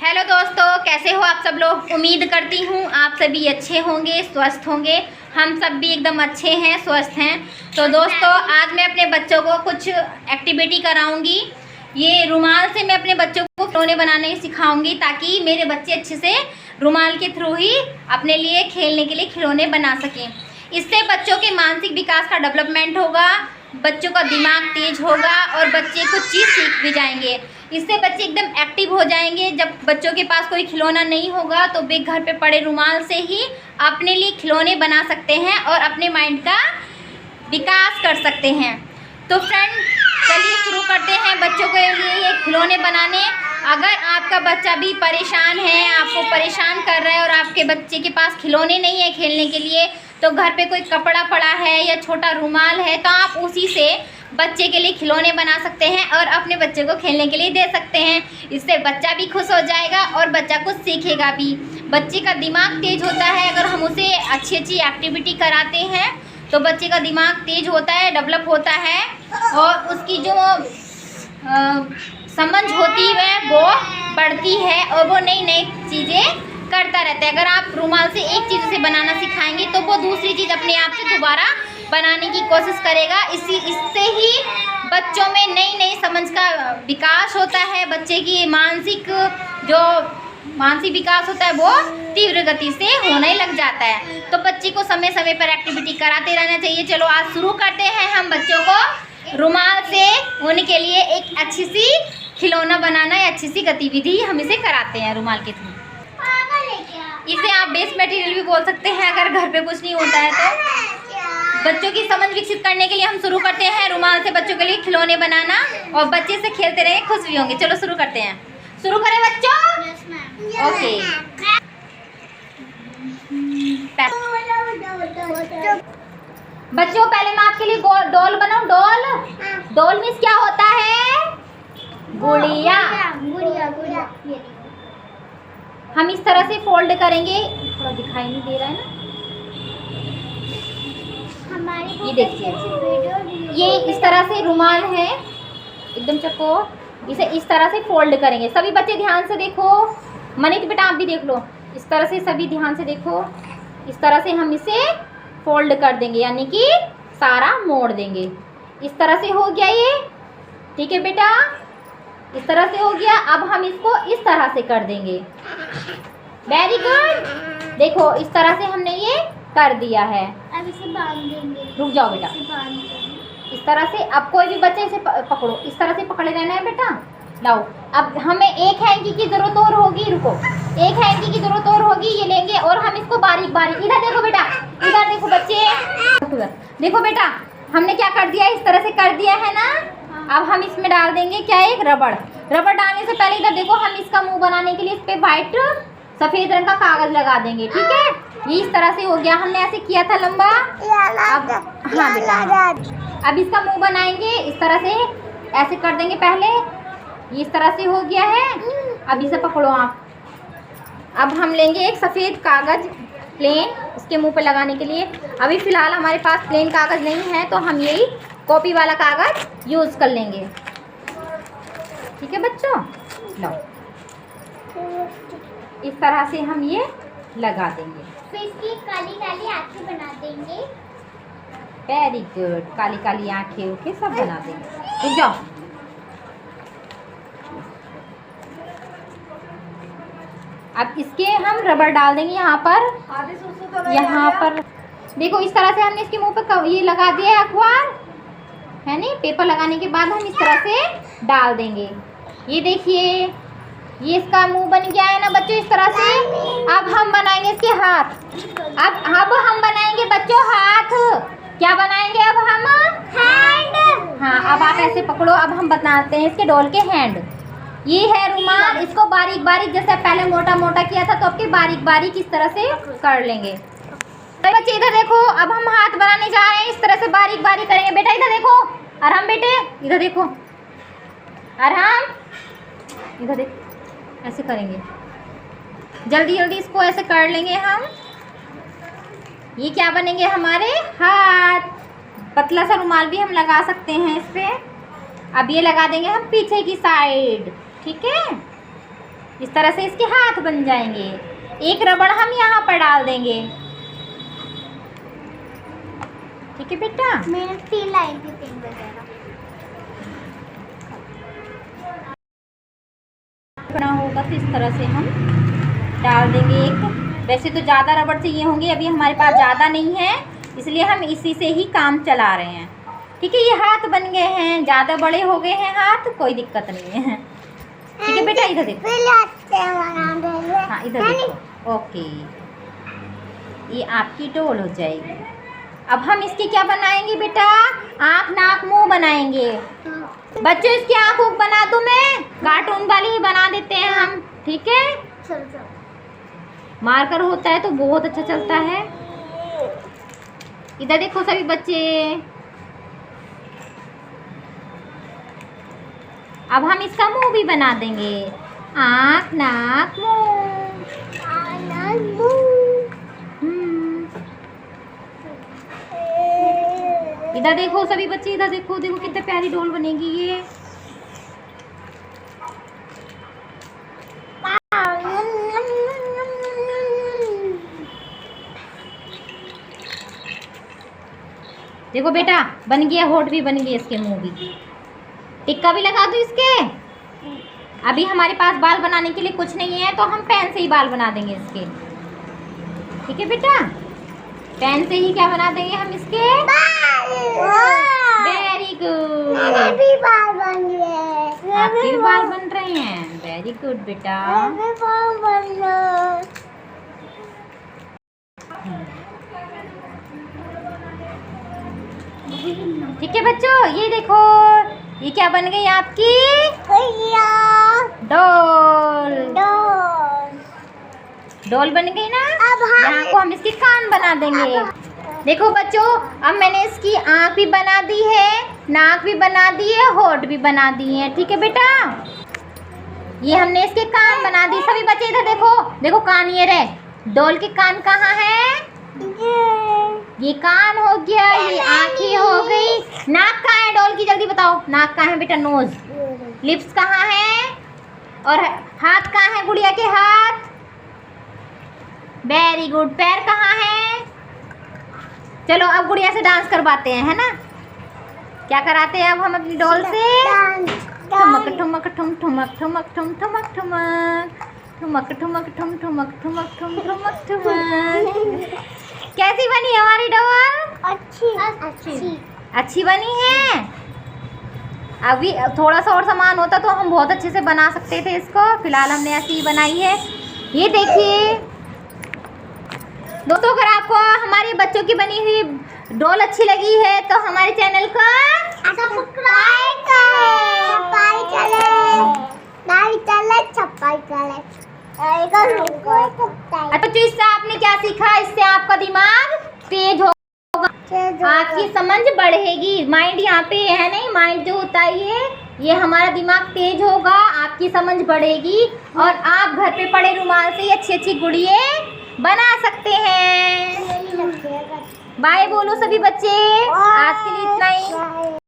Hello दोस्तों, कैसे हो आप सब लोग। उम्मीद करती हूँ आप सभी अच्छे होंगे, स्वस्थ होंगे। हम सब भी एकदम अच्छे हैं, स्वस्थ हैं। तो दोस्तों, आज मैं अपने बच्चों को कुछ एक्टिविटी कराऊंगी। ये रुमाल से मैं अपने बच्चों को खिलौने बनाने सिखाऊंगी, ताकि मेरे बच्चे अच्छे से रुमाल के थ्रू ही अपने लिए खेलने के लिए खिलौने बना सकें। इससे बच्चों के मानसिक विकास का डेवलपमेंट होगा, बच्चों का दिमाग तेज होगा और बच्चे कुछ चीज़ सीख भी जाएंगे। इससे बच्चे एकदम एक्टिव हो जाएंगे। जब बच्चों के पास कोई खिलौना नहीं होगा तो वे घर पे पड़े रुमाल से ही अपने लिए खिलौने बना सकते हैं और अपने माइंड का विकास कर सकते हैं। तो फ्रेंड, चलिए शुरू करते हैं बच्चों के लिए ये खिलौने बनाने। अगर आपका बच्चा भी परेशान है, आपको परेशान कर रहा है और आपके बच्चे के पास खिलौने नहीं है खेलने के लिए, तो घर पे कोई कपड़ा पड़ा है या छोटा रुमाल है, तो आप उसी से बच्चे के लिए खिलौने बना सकते हैं और अपने बच्चे को खेलने के लिए दे सकते हैं। इससे बच्चा भी खुश हो जाएगा और बच्चा कुछ सीखेगा भी। बच्चे का दिमाग तेज होता है अगर हम उसे अच्छी अच्छी एक्टिविटी कराते हैं, तो बच्चे का दिमाग तेज होता है, डेवलप होता है और उसकी जो समझ होती है वो बढ़ती है और वो नई नई चीज़ें करता रहता है। अगर आप रुमाल से एक चीज़ से बनाना सिखाएंगे तो वो दूसरी चीज़ अपने आप से दोबारा बनाने की कोशिश करेगा। इससे ही बच्चों में नई नई समझ का विकास होता है। बच्चे की मानसिक विकास होता है वो तीव्र गति से होने लग जाता है। तो बच्चे को समय समय पर एक्टिविटी कराते रहना चाहिए। चलो आज शुरू करते हैं। हम बच्चों को रुमाल से होने के लिए एक अच्छी सी खिलौना बनाना या अच्छी सी गतिविधि हम इसे कराते हैं रुमाल के थ्रू। इसे आप बेस मटेरियल भी बोल सकते हैं अगर घर पे कुछ नहीं होता है तो। बच्चों की समझ विकसित करने के लिए हम शुरू करते हैं रुमाल से बच्चों के लिए खिलौने बनाना, और बच्चे से खेलते रहे, खुश भी होंगे। चलो शुरू करते हैं। शुरू करें बच्चों? ओके। बच्चों, पहले मैं आपके लिए डॉल बनाऊं। डॉल मीन्स क्या होता है? गुड़िया। हम इस तरह से फोल्ड करेंगे। थोड़ा दिखाई नहीं दे रहा है ना, ये देखिए, ये इस तरह से रुमाल है एकदम चौकोर। इसे इस तरह से फोल्ड करेंगे। सभी बच्चे ध्यान से देखो। मनीत बेटा आप भी देख लो। इस तरह से सभी ध्यान से देखो। इस तरह से हम इसे फोल्ड कर देंगे, यानी कि सारा मोड़ देंगे। इस तरह से हो गया ये, ठीक है बेटा, इस तरह से हो गया। अब हम इसको इस तरह से कर देंगे। Very good. देखो इस तरह से हमने ये कर दिया है। अब इसे बांध देंगे। रुक जाओ बेटा। इस तरह से अब कोई भी बच्चे इसे पकड़ो, इस तरह से पकड़े रहना है बेटा। लाओ, अब हमें एक हैंकी की जरूरत और होगी। रुको, एक हैंकी की जरूरत और होगी। ये लेंगे और हम इसको बारीक बारीक, इधर देखो बेटा, इधर देखो बच्चे, देखो बेटा, हमने क्या कर दिया, इस तरह से कर दिया है ना। अब हम इसमें डाल देंगे क्या, एक रबड़। रबड़ डालने से पहले इधर देखो, हम इसका मुंह बनाने के लिए इस पे व्हाइट सफेद रंग का कागज लगा देंगे, ठीक है। ये इस तरह से हो गया। हमने ऐसे किया था लंबा। अब हाँ बेटा, अब इसका मुंह बनाएंगे इस तरह से, ऐसे कर देंगे पहले। ये इस तरह से हो गया है। अब इसे पकड़ो आप। अब हम लेंगे एक सफ़ेद कागज प्लेन, इसके मुंह पे लगाने के लिए। अभी फ़िलहाल हमारे पास प्लेन कागज़ नहीं है, तो हम यही कॉपी वाला कागज़ यूज़ कर लेंगे, ठीक है बच्चों। लो, इस तरह से हम ये लगा देंगे। फिर इसकी काली काली आंखें बना देंगे। Very good. काली काली आंखें उखे सब बना देंगे। रुक जाओ। अब इसके हम रबड़ डाल देंगे यहाँ पर। यहाँ पर देखो, इस तरह से हमने इसके मुंह पर ये लगा दिया है अखबार, है नहीं। पेपर लगाने के बाद हम इस तरह से डाल देंगे। ये देखिए, ये इसका मुंह बन गया है ना बच्चों, इस तरह से। अब हम बनाएंगे इसके हाथ। अब हम बनाएंगे बच्चों हाथ। क्या बनाएंगे अब हम? हैंड। हाँ, अब आप ऐसे पकड़ो। अब हम बनाते हैं इसके डॉल के हैंड। ये है रुमाल, इसको बारीक बारीक, जैसे पहले मोटा मोटा किया था, तो अब के बारीक बारीक इस तरह से कर लेंगे। तो बच्चे इधर देखो, अब हम हाथ बनाने जा रहे हैं। इस तरह से बारीक बारीक करेंगे। बेटा इधर देखो, अरहम बेटे इधर देखो, अरहम इधर देखो, ऐसे करेंगे। जल्दी जल्दी इसको ऐसे कर लेंगे हम। ये क्या बनेंगे हमारे हाथ। पतला सा रुमाल भी हम लगा सकते हैं इस पे। अब ये लगा देंगे हम पीछे की साइड, ठीक है। इस तरह से इसके हाथ बन जाएंगे। एक रबड़ हम यहाँ पर डाल देंगे। ठीक है बेटा। मैंने 3 लाइन की पेन वगैरह बना होगा तो इस तरह से हम डाल देंगे एक। वैसे तो ज़्यादा रबड़ चाहिए होंगे, अभी हमारे पास ज़्यादा नहीं है, इसलिए हम इसी से ही काम चला रहे हैं। ठीक है, ये हाथ बन गए हैं, ज़्यादा बड़े हो गए हैं हाथ, कोई दिक्कत नहीं है। ठीक है बेटा, इधर देखो। हाँ इधर देखो। ओके, ये आपकी डोल हो जाएगी। अब हम इसकी क्या बनाएंगे बेटा? आँख नाक मुंह बनाएंगे। बच्चों इसकी आँख ऊँख बना दूँ मैं? कार्टून वाली ही बना देते हैं हम। ठीक है, मार्कर होता है तो बहुत अच्छा चलता है। इधर देखो सभी बच्चे। अब हम इसका मुंह भी बना देंगे। आँख नाक मुंह। इधर देखो सभी बच्चे, इधर देखो, देखो कितनी प्यारी डोल बनेगी ये। देखो बेटा, बन गया, होठ भी बन गया, इसके मुंह भी। टिक्का भी लगा दूँ इसके। अभी हमारे पास बाल बनाने के लिए कुछ नहीं है, तो हम पेन से ही बाल बना देंगे इसके। ठीक है बेटा, पेन से ही क्या बना देंगे हम इसके? Very good. मेरे बाल बन गए। आपके भी बाल बन रहे हैं। वेरी गुड बेटा। मेरे बाल बन गए। ठीक है बच्चों, ये देखो, ये क्या बन गई आपकी? डोल। डोल बन गई ना। अब यहाँ को हम इसके कान बना देंगे। देखो बच्चों, अब मैंने इसकी आँख भी बना दी है, नाक भी बना दी है, होठ भी बना दी है। ठीक है बेटा, ये हमने इसके कान बना दी। सभी बच्चे इधर देखो, देखो कान ये रहे। डोल के कान कहाँ है? ये कान हो गया, ये आँखें हो गई। नाक कहाँ है डोल की? जल्दी बताओ, नाक कहाँ है बेटा? नोज। लिप्स कहाँ है? और हाथ कहाँ है गुड़िया के? हाथ। Very good. पैर कहाँ है? चलो अब गुड़िया से डांस करवाते हैं, है ना? क्या कराते हैं अब हम अपनी डॉल से? ठुमक ठुमक ठुम ठुमक ठुमक ठुम ठुमक ठुमक ठुमक ठुमक ठुम ठुमक ठुमक ठुम ठुमक ठुमक। कैसी बनी हमारी डॉल? अच्छी बनी है। अभी थोड़ा सा और सामान होता तो हम बहुत अच्छे से बना सकते थे इसको। फिलहाल हमने ऐसी ही बनाई है। ये देखिए दोस्तों, अगर आपको हमारे बच्चों की बनी हुई डॉल अच्छी लगी है तो हमारे चैनल को सब्सक्राइब करें। तो इससे आपने क्या सीखा? इससे आपका दिमाग तेज होगा, आपकी समझ बढ़ेगी। माइंड यहाँ पे है नहीं, माइंड जो होता है ये हमारा दिमाग तेज होगा, आपकी समझ बढ़ेगी और आप घर पे पड़े रुमाल से अच्छी अच्छी गुड़िया बना सकते हैं। बाय बोलो सभी बच्चे, आज के लिए इतना ही।